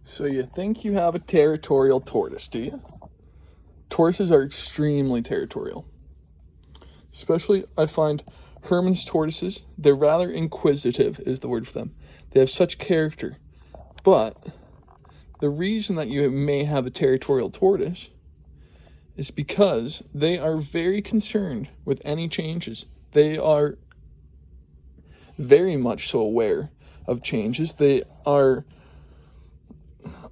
So you think you have a territorial tortoise, do you? Tortoises are extremely territorial. Especially, I find Herman's tortoises, they're rather inquisitive is the word for them. They have such character. But the reason that you may have a territorial tortoise is because they are very concerned with any changes. They are very much so aware of changes.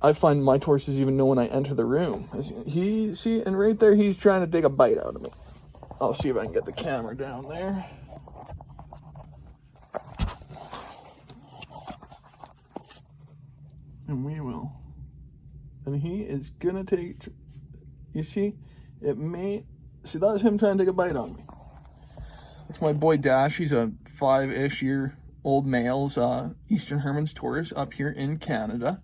I find my tortoises even know when I enter the room. And right there, he's trying to take a bite out of me. I'll see if I can get the camera down there. And we will. And he is gonna take, you see, that's him trying to take a bite on me. That's my boy Dash. He's a 5-ish year old male's Eastern Herman's Tortoise up here in Canada.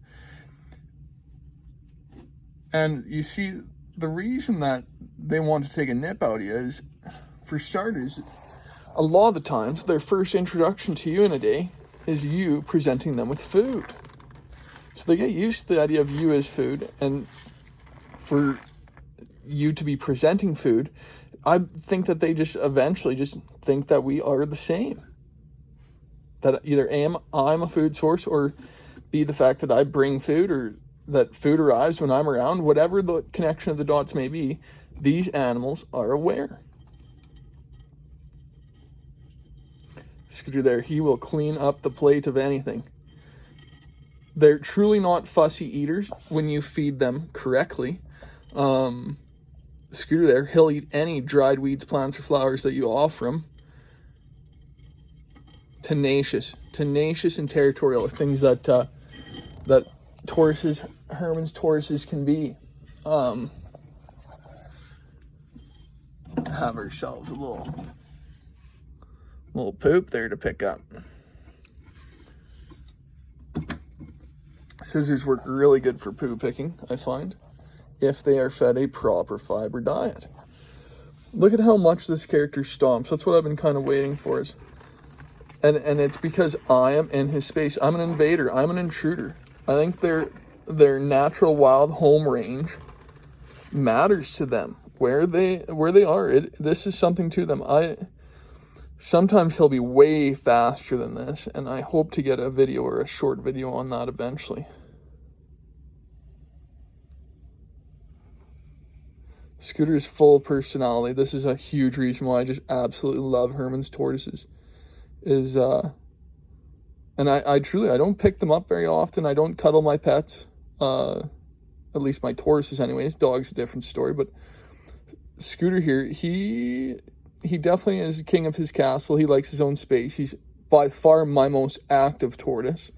And you see, the reason that they want to take a nip out of you is, for starters, a lot of the times, their first introduction to you in a day is you presenting them with food. So they get used to the idea of you as food, and for you to be presenting food, I think that they just eventually just think that we are the same. That either I'm a food source, or B, the fact that I bring food, or that food arrives when I'm around. Whatever the connection of the dots may be, these animals are aware. Scooter there, he will clean up the plate of anything. They're truly not fussy eaters when you feed them correctly. Scooter there, he'll eat any dried weeds, plants, or flowers that you offer him. Tenacious and territorial are things that tortoises, Herman's tortoises, can be. Have ourselves a little poop there to pick up. Scissors work really good for poo picking, I find, if they are fed a proper fiber diet. Look at how much this character stomps. That's what I've been kind of waiting for. And it's because I am in his space. I'm an invader. I'm an intruder. I think their natural wild home range matters to them. Where they are. This is something to them. Sometimes he'll be way faster than this, and I hope to get a video or a short video on that eventually. Scooter is full of personality. This is a huge reason why I just absolutely love Herman's tortoises. And I truly, I don't pick them up very often. I don't cuddle my pets. At least my tortoises anyways. Dog's a different story, but Scooter here, he definitely is king of his castle. He likes his own space. He's by far my most active tortoise.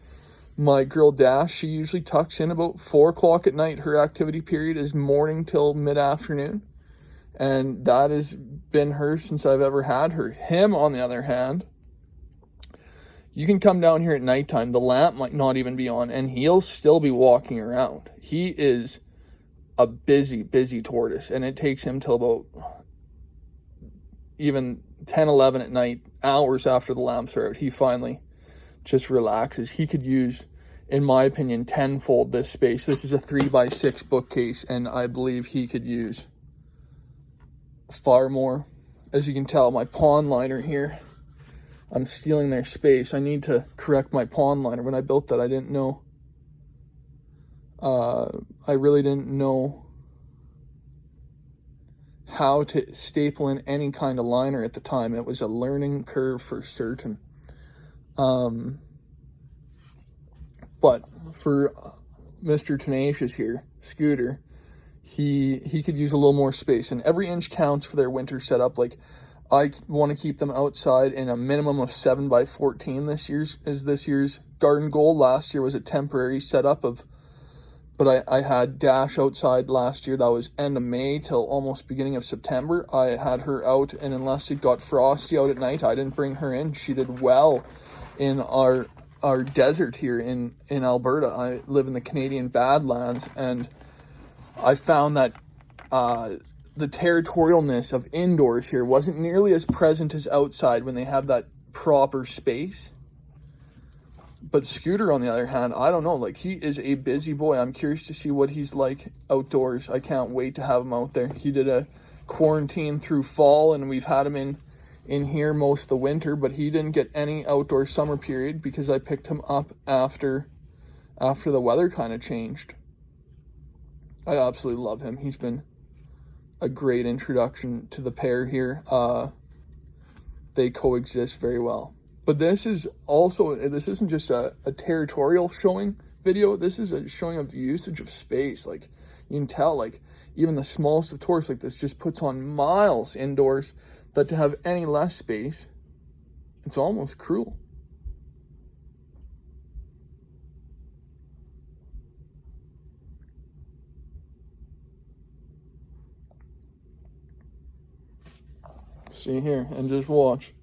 My girl Dash, she usually tucks in about 4 o'clock at night. Her activity period is morning till mid-afternoon. And that has been her since I've ever had her. Him, on the other hand, you can come down here at nighttime. The lamp might not even be on, and he'll still be walking around. He is a busy tortoise, and it takes him till about even 10, 11 at night, hours after the lamps are out. He finally just relaxes. He could use, in my opinion, tenfold this space. This is a 3x6 bookcase, and I believe he could use far more. As you can tell, my pond liner here, I'm stealing their space. I need to correct my pond liner. When I built that, I didn't know. I really didn't know how to staple in any kind of liner at the time. It was a learning curve for certain. But for Mr. Tenacious here, Scooter, he could use a little more space, and every inch counts for their winter setup. Like, I want to keep them outside in a minimum of 7x14 this year's garden goal. Last year was a temporary setup but I had Dash outside last year. That was end of May till almost beginning of September. I had her out, and unless it got frosty out at night, I didn't bring her in. She did well in our desert here in Alberta. I live in the Canadian Badlands, and I found that the territorialness of indoors here wasn't nearly as present as outside when they have that proper space. But Scooter, on the other hand, I don't know. Like, he is a busy boy. I'm curious to see what he's like outdoors. I can't wait to have him out there. He did a quarantine through fall, and we've had him in here most of the winter, but he didn't get any outdoor summer period because I picked him up after the weather kind of changed. I absolutely love him. He's been a great introduction to the pair here. They coexist very well. But this isn't just a territorial showing video. This is a showing of the usage of space. Like, you can tell, like, even the smallest of tortoise like this just puts on miles indoors, that to have any less space, it's almost cruel. See here, and just watch.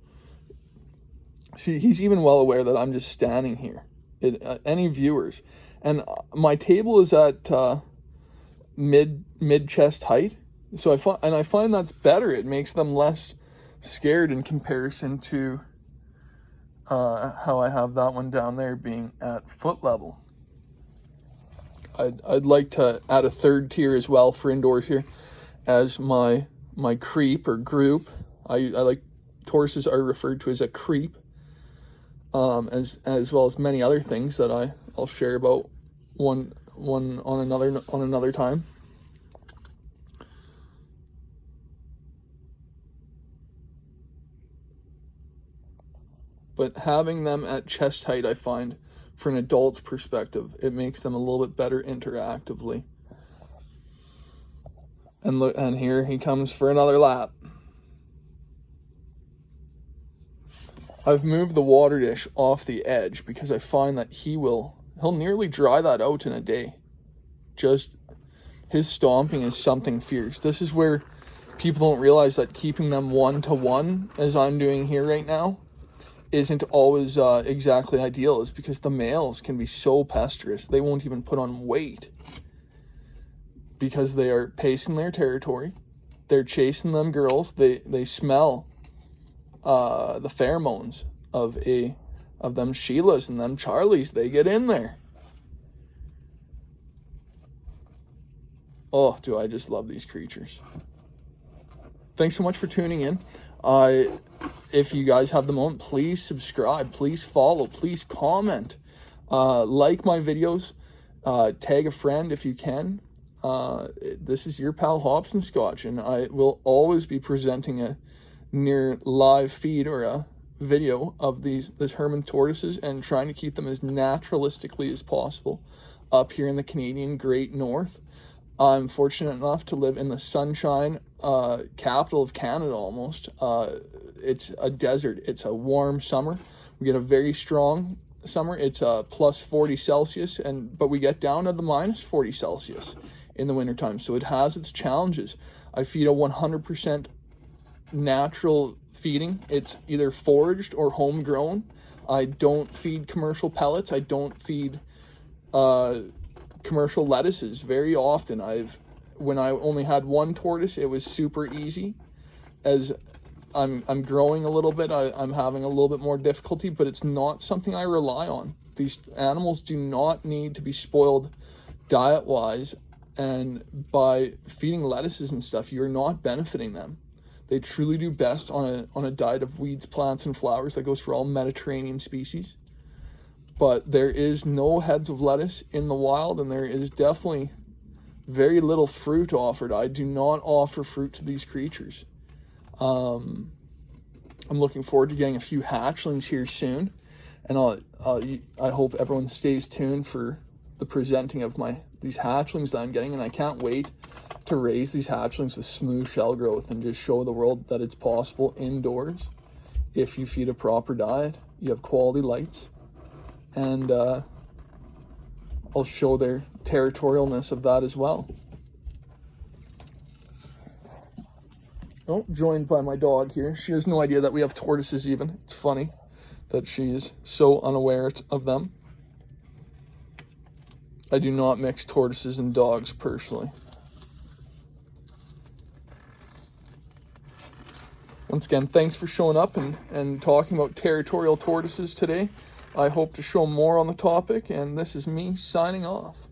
See, he's even well aware that I'm just standing here. Any viewers, and my table is at mid chest height, so I find that's better. It makes them less scared in comparison to how I have that one down there being at foot level. I'd like to add a third tier as well for indoors here as my creep or group. I like tortoises are referred to as a creep, as well as many other things that I'll share about one on another time. But having them at chest height, I find, for an adult's perspective, it makes them a little bit better interactively. And look, and here he comes for another lap. I've moved the water dish off the edge because I find that he'll nearly dry that out in a day. Just his stomping is something fierce. This is where people don't realize that keeping them 1-to-1, as I'm doing here right now, isn't always exactly ideal. Is because the males can be so pesterouS. They won't even put on weight because they are pacing their territory. They're chasing them girls. They smell the pheromones of them Sheilas and them Charlies. They get in there. Oh, do I just love these creatures. Thanks so much for tuning in. If you guys have the moment, please subscribe, please follow, please comment, like my videos, tag a friend if you can. This is your pal Hobson Scotch, and I will always be presenting a near live feed or a video of these Herman tortoises and trying to keep them as naturalistically as possible up here in the Canadian Great North. I'm fortunate enough to live in the sunshine capital of Canada almost. It's a desert. It's a warm summer. We get a very strong summer. It's plus 40 Celsius, but we get down to the minus 40 Celsius in the wintertime. So it has its challenges. I feed a 100% natural feeding. It's either foraged or homegrown. I don't feed commercial pellets. I don't feed commercial lettuces very often. When I only had one tortoise, it was super easy. As I'm growing a little bit, I'm having a little bit more difficulty, but it's not something I rely on. These animals do not need to be spoiled diet-wise, and by feeding lettuces and stuff, you're not benefiting them. They truly do best on a diet of weeds, plants, and flowers. That goes for all Mediterranean species. But there is no heads of lettuce in the wild, and there is definitely very little fruit offered. I do not offer fruit to these creatures. I'm looking forward to getting a few hatchlings here soon, and I hope everyone stays tuned for the presenting of these hatchlings that I'm getting, and I can't wait to raise these hatchlings with smooth shell growth and just show the world that it's possible indoors if you feed a proper diet. You have quality lights, and I'll show their territorialness of that as well. Oh, joined by my dog here. She has no idea that we have tortoises even. It's funny that she's so unaware of them. I do not mix tortoises and dogs personally. Once again, thanks for showing up and talking about territorial tortoises today. I hope to show more on the topic, and this is me signing off.